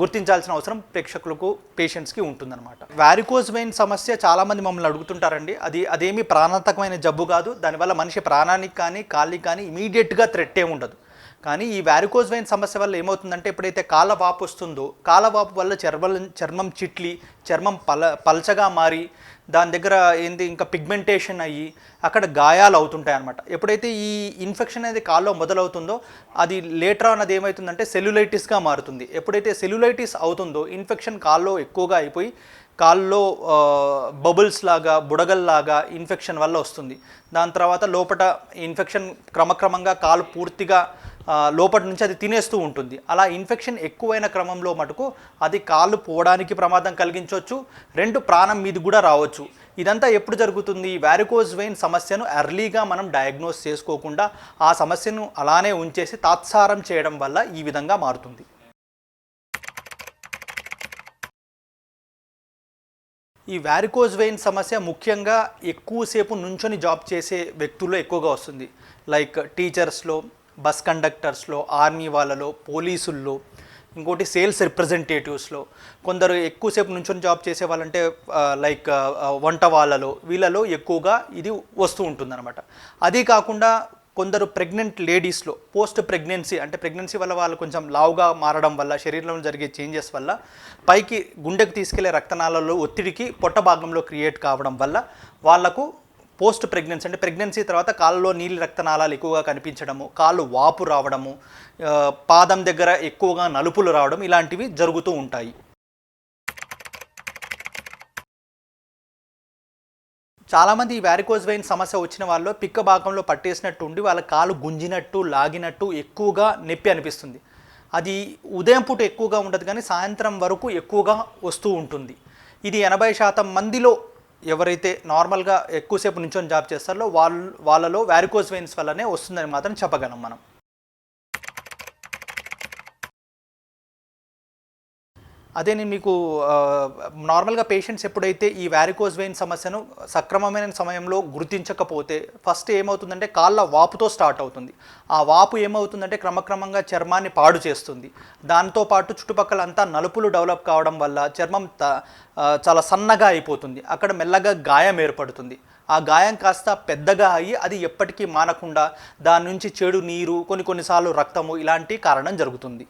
గుర్తించాల్సిన అవసరం ప్రేక్షకులకు, పేషెంట్స్కి ఉంటుందన్నమాట. వారికోజ్ వెయిన్ సమస్య చాలామంది మమ్మల్ని అడుగుతుంటారండి. అదేమీ ప్రాణాంతకమైన జబ్బు కాదు. దానివల్ల మనిషి ప్రాణానికి కానీ కాళ్ళకి కానీ ఇమీడియట్గా థ్రెట్ ఏమి ఉండదు. కానీ ఈ వారికోజ్ వెయిన్ సమస్య వల్ల ఏమవుతుందంటే ఎప్పుడైతే కాళ్ళ వాపు వస్తుందో కాళ్ళ వల్ల చర్మం చిట్లి, చర్మం పల్చగా మారి దాని దగ్గర ఇంకా పిగ్మెంటేషన్ అయ్యి అక్కడ గాయాలు అవుతుంటాయి అన్నమాట. ఎప్పుడైతే ఈ ఇన్ఫెక్షన్ అనేది కాల్లో మొదలవుతుందో అది లేటర్ అన్నది ఏమవుతుందంటే సెల్యులైటిస్గా మారుతుంది. ఎప్పుడైతే సెల్యులైటిస్ అవుతుందో ఇన్ఫెక్షన్ కాల్లో ఎక్కువగా అయిపోయి కాల్లో బబుల్స్ లాగా, బుడగల్లాగా ఇన్ఫెక్షన్ వల్ల వస్తుంది. దాని తర్వాత లోపల ఇన్ఫెక్షన్ క్రమక్రమంగా కాలు పూర్తిగా లోపటి నుంచి అది తినేస్తూ ఉంటుంది. అలా ఇన్ఫెక్షన్ ఎక్కువైన క్రమంలో మటుకు అది కాళ్ళు పోవడానికి ప్రమాదం కలిగించవచ్చు, 2 ప్రాణం మీద కూడా రావచ్చు. ఇదంతా ఎప్పుడు జరుగుతుంది? వారికోజ్ వెయిన్ సమస్యను ఎర్లీగా మనం డయాగ్నోస్ చేసుకోకుండా ఆ సమస్యను అలానే ఉంచేసి తాత్సారం చేయడం వల్ల ఈ విధంగా మారుతుంది. ఈ వారికోజ్ వెయిన్ సమస్య ముఖ్యంగా ఎక్కువసేపు నుంచొని జాబ్ చేసే వ్యక్తుల్లో ఎక్కువగా వస్తుంది. లైక్ టీచర్స్లో, బస్ కండక్టర్స్లో, ఆర్మీ వాళ్ళలో, పోలీసుల్లో, ఇంకోటి సేల్స్ రిప్రజెంటేటివ్స్లో, కొందరు ఎక్కువసేపు నుంచొని జాబ్ చేసే వాళ్ళంటే లైక్ వంట వీళ్ళలో ఎక్కువగా ఇది వస్తూ ఉంటుందన్నమాట. అదీ కాకుండా కొందరు ప్రెగ్నెంట్ లేడీస్లో పోస్ట్ ప్రెగ్నెన్సీ, అంటే ప్రెగ్నెన్సీ వల్ల వాళ్ళు కొంచెం లావుగా మారడం వల్ల, శరీరంలో జరిగే చేంజెస్ వల్ల పైకి గుండెకు తీసుకెళ్లే రక్తనాళాల్లో ఒత్తిడికి పొట్ట భాగంలో క్రియేట్ కావడం వల్ల వాళ్లకు పోస్ట్ ప్రెగ్నెన్సీ, అంటే ప్రెగ్నెన్సీ తర్వాత కాళ్ళలో నీలి రక్తనాళాలు ఎక్కువగా కనిపించడము, కాళ్ళు వాపు రావడము, పాదం దగ్గర ఎక్కువగా నలుపులు రావడం, ఇలాంటివి జరుగుతూ ఉంటాయి. చాలామంది ఈ వారికోజ్ వెయిన్ సమస్య వచ్చిన వాళ్ళు పిక్క భాగంలో పట్టేసినట్టు ఉండి వాళ్ళ కాలు గుంజినట్టు, లాగినట్టు ఎక్కువగా నొప్పి అనిపిస్తుంది. అది ఉదయం పూట ఎక్కువగా ఉండదు కానీ సాయంత్రం వరకు ఎక్కువగా వస్తూ ఉంటుంది. ఇది 80% మందిలో ఎవరైతే నార్మల్గా ఎక్కువసేపు నుంచొని జాబ్ చేస్తారో వాళ్ళలో వారికోస్ వెయిన్స్ వల్లనే వస్తుందని మాత్రం చెప్పగలం మనం. అదే నేను మీకు నార్మల్గా పేషెంట్స్ ఎప్పుడైతే ఈ వారికోస్ వెయిన్ సమస్యను సక్రమమైన సమయంలో గుర్తించకపోతే ఫస్ట్ ఏమవుతుందంటే కాళ్ళ వాపుతో స్టార్ట్ అవుతుంది. ఆ వాపు ఏమవుతుందంటే క్రమక్రమంగా చర్మాన్ని పాడు చేస్తుంది. దాంతోపాటు చుట్టుపక్కల అంతా నలుపులు డెవలప్ కావడం వల్ల చర్మం చాలా సన్నగా అయిపోతుంది. అక్కడ మెల్లగా గాయం ఏర్పడుతుంది. ఆ గాయం కాస్త పెద్దగా అయ్యి అది ఎప్పటికీ మానకుండా దాని నుంచి చెడు నీరు, కొన్నిసార్లు రక్తము ఇలాంటి కారణం జరుగుతుంది.